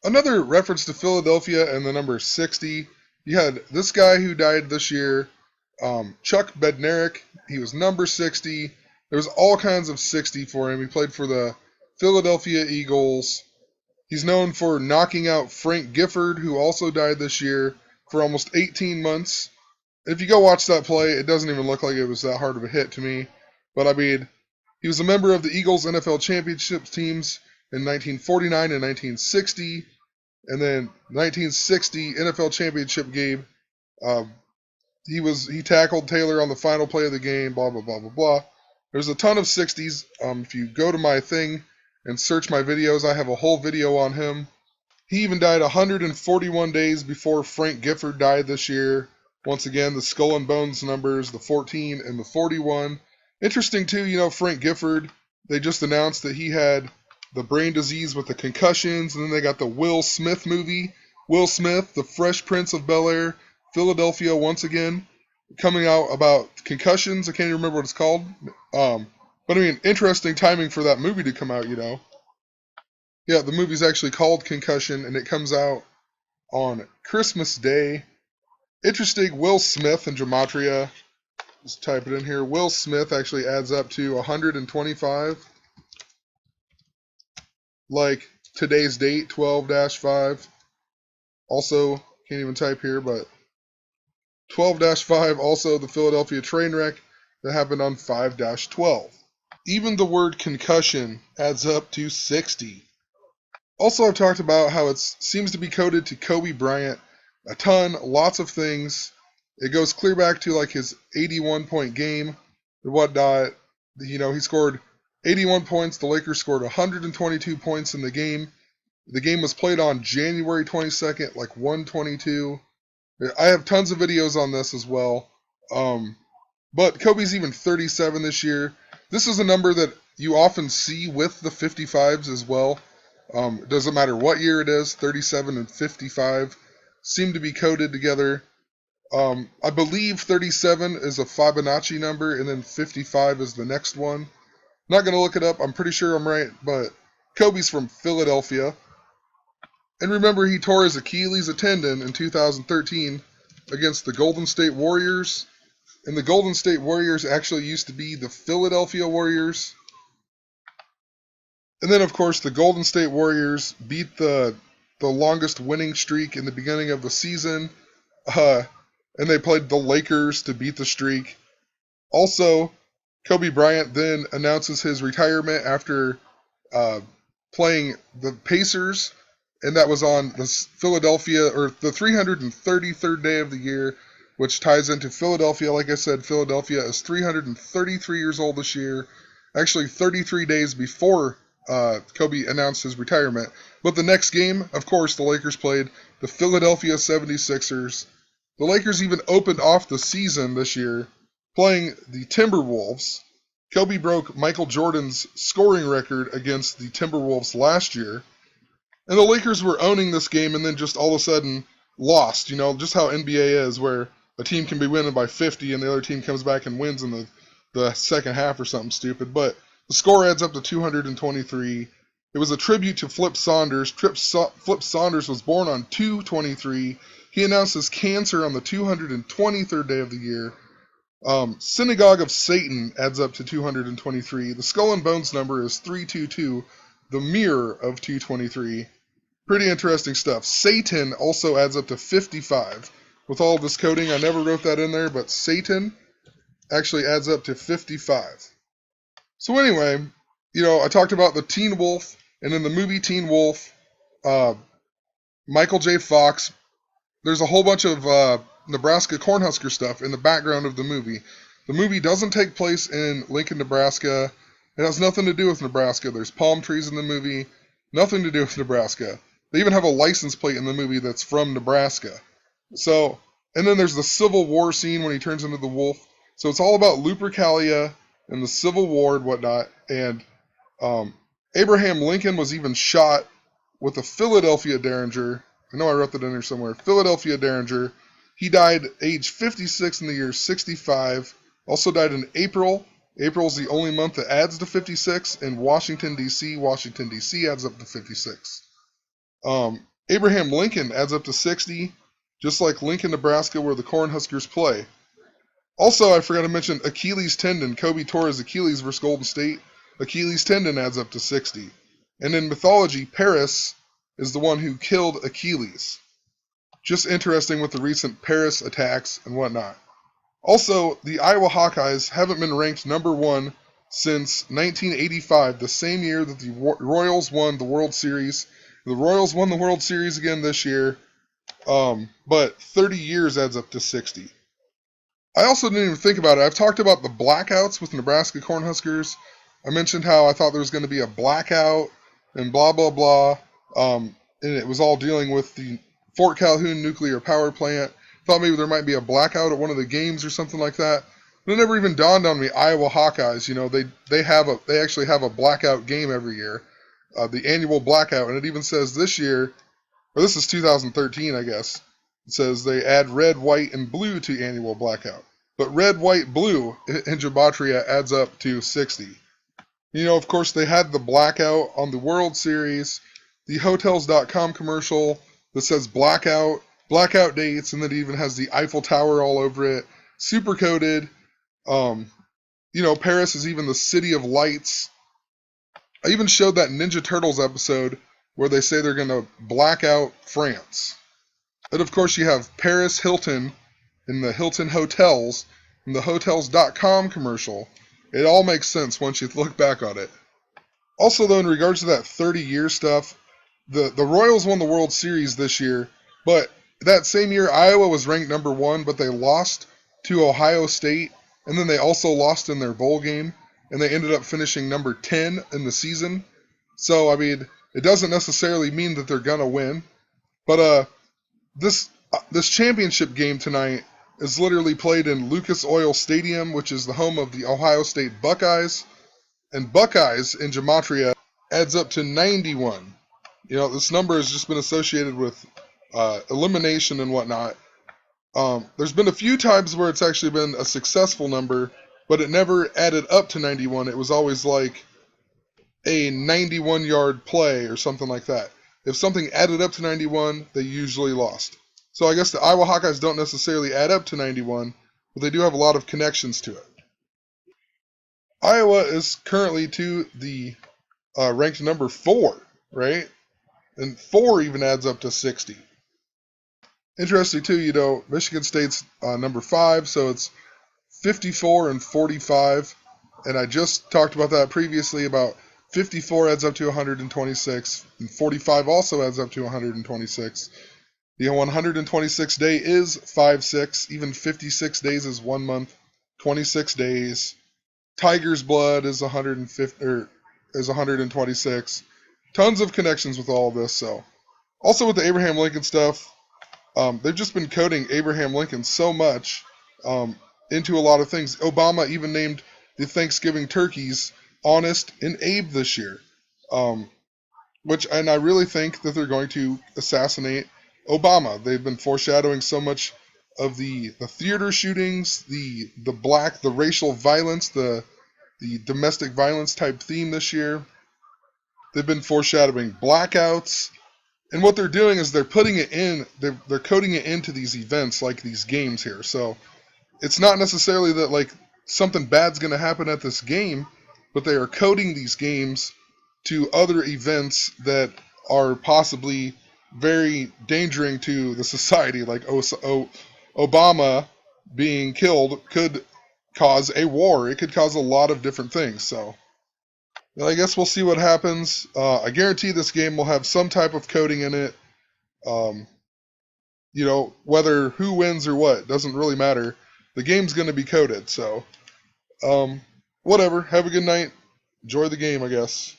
Another reference to Philadelphia and the number 60. You had this guy who died this year, Chuck Bednarik. He was number 60. There was all kinds of 60 for him. He played for the Philadelphia Eagles. He's known for knocking out Frank Gifford, who also died this year, for almost 18 months. If you go watch that play, it doesn't even look like it was that hard of a hit to me. But I mean, he was a member of the Eagles NFL championship teams in 1949 and 1960, and then 1960 NFL championship game. Um, he tackled Taylor on the final play of the game. Blah blah blah blah blah. There's a ton of 60s. If you go to my thing and search my videos, I have a whole video on him. He even died 141 days before Frank Gifford died this year. Once again, the skull and bones numbers, the 14 and the 41. Interesting too, Frank Gifford, they just announced that he had the brain disease with the concussions, and then they got the Will Smith movie. Will Smith, the Fresh Prince of Bel-Air, Philadelphia once again, coming out about concussions. I can't even remember what it's called. But I mean, interesting timing for that movie to come out, Yeah, the movie's actually called Concussion, and it comes out on Christmas Day. Interesting, Will Smith and Gematria. Just type it in here. Will Smith actually adds up to 125. Like today's date, 12-5. Also, can't even type here, but 12-5, also the Philadelphia train wreck that happened on 5-12. Even the word concussion adds up to 60. Also, I've talked about how it seems to be coded to Kobe Bryant a ton, lots of things. It goes clear back to like his 81-point game and whatnot. He scored 81 points. The Lakers scored 122 points in the game. The game was played on January 22nd, like 122. I have tons of videos on this as well. But Kobe's even 37 this year. This is a number that you often see with the 55s as well. It doesn't matter what year it is, 37 and 55 seem to be coded together. I believe 37 is a Fibonacci number, and then 55 is the next one. Not going to look it up. I'm pretty sure I'm right, but Kobe's from Philadelphia. And remember, he tore his Achilles tendon in 2013 against the Golden State Warriors. And the Golden State Warriors actually used to be the Philadelphia Warriors. And then, of course, the Golden State Warriors beat the longest winning streak in the beginning of the season. And they played the Lakers to beat the streak. Also, Kobe Bryant then announces his retirement after playing the Pacers, and that was on the Philadelphia, or the 333rd day of the year, which ties into Philadelphia. Like I said, Philadelphia is 333 years old this year, actually 33 days before Kobe announced his retirement. But the next game, of course, the Lakers played the Philadelphia 76ers. The Lakers even opened off the season this year playing the Timberwolves. Kobe broke Michael Jordan's scoring record against the Timberwolves last year. And the Lakers were owning this game and then just all of a sudden lost. Just how NBA is, where a team can be winning by 50 and the other team comes back and wins in the second half or something stupid. But the score adds up to 223. It was a tribute to Flip Saunders. Flip Saunders was born on 2/23. He announced his cancer on the 223rd day of the year. Synagogue of Satan adds up to 223. The Skull and Bones number is 322. The Mirror of 223. Pretty interesting stuff. Satan also adds up to 55. With all of this coding, I never wrote that in there, but Satan actually adds up to 55. So anyway, I talked about the Teen Wolf, and in the movie Teen Wolf, Michael J. Fox, there's a whole bunch of Nebraska Cornhusker stuff in the background of the movie. The movie doesn't take place in Lincoln, Nebraska. It has nothing to do with Nebraska. There's palm trees in the movie. Nothing to do with Nebraska. They even have a license plate in the movie that's from Nebraska. So, and then there's the Civil War scene when he turns into the wolf. So it's all about Lupercalia and the Civil War and whatnot. And Abraham Lincoln was even shot with a Philadelphia Derringer. I know I wrote that in here somewhere. Philadelphia Derringer. He died age 56 in the year 65. Also died in April. April's the only month that adds to 56. In Washington, D.C., Washington, D.C. adds up to 56. Abraham Lincoln adds up to 60, just like Lincoln, Nebraska, where the Cornhuskers play. Also, I forgot to mention Achilles tendon. Kobe tore his Achilles versus Golden State. Achilles tendon adds up to 60. And in mythology, Paris is the one who killed Achilles. Just interesting with the recent Paris attacks and whatnot. Also, the Iowa Hawkeyes haven't been ranked number 1 since 1985, the same year that the Royals won the World Series. The Royals won the World Series again this year, but 30 years adds up to 60. I also didn't even think about it. I've talked about the blackouts with Nebraska Cornhuskers. I mentioned how I thought there was going to be a blackout and blah, blah, blah. And it was all dealing with the Fort Calhoun nuclear power plant. Thought maybe there might be a blackout at one of the games or something like that. But it never even dawned on me. Iowa Hawkeyes, they actually have a blackout game every year, the annual blackout, and it even says this year, or this is 2013, I guess. It says they add red, white, and blue to annual blackout. But red, white, blue in gematria adds up to 60. Of course, they had the blackout on the World Series, the Hotels.com commercial that says blackout dates, and then it even has the Eiffel Tower all over it, super coded. Paris is even the city of lights. I even showed that Ninja Turtles episode where they say they're going to black out France. And of course, you have Paris Hilton in the Hilton Hotels in the Hotels.com commercial. It all makes sense once you look back on it. Also, though, in regards to that 30-year stuff, the Royals won the World Series this year, but that same year, Iowa was ranked number 1, but they lost to Ohio State, and then they also lost in their bowl game, and they ended up finishing number 10 in the season. So, I mean, it doesn't necessarily mean that they're going to win, but this championship game tonight is literally played in Lucas Oil Stadium, which is the home of the Ohio State Buckeyes, and Buckeyes in gematria adds up to 91. This number has just been associated with elimination and whatnot. There's been a few times where it's actually been a successful number, but it never added up to 91. It was always like a 91-yard play or something like that. If something added up to 91, they usually lost. So I guess the Iowa Hawkeyes don't necessarily add up to 91, but they do have a lot of connections to it. Iowa is currently to the ranked number 4, right? And 4 even adds up to 60. Interesting too, Michigan State's number 5, so it's 54 and 45. And I just talked about that previously, about 54 adds up to 126, and 45 also adds up to 126. The 126th day is 5/6. Even 56 days is 1 month. 26 days. Tiger's blood is 150 is 126. Tons of connections with all of this. So, also with the Abraham Lincoln stuff, they've just been coding Abraham Lincoln so much into a lot of things. Obama even named the Thanksgiving turkeys Honest and Abe this year, and I really think that they're going to assassinate Obama. They've been foreshadowing so much of the theater shootings, the racial violence, the domestic violence type theme this year. They've been foreshadowing blackouts, and what they're doing is they're putting it in, they're coding it into these events like these games here. So it's not necessarily that like something bad's going to happen at this game, but they are coding these games to other events that are possibly very endangering to the society, like Obama being killed could cause a war. It could cause a lot of different things. So I guess we'll see what happens. I guarantee this game will have some type of coding in it. Whether who wins or what, doesn't really matter. The game's going to be coded. So whatever. Have a good night. Enjoy the game, I guess.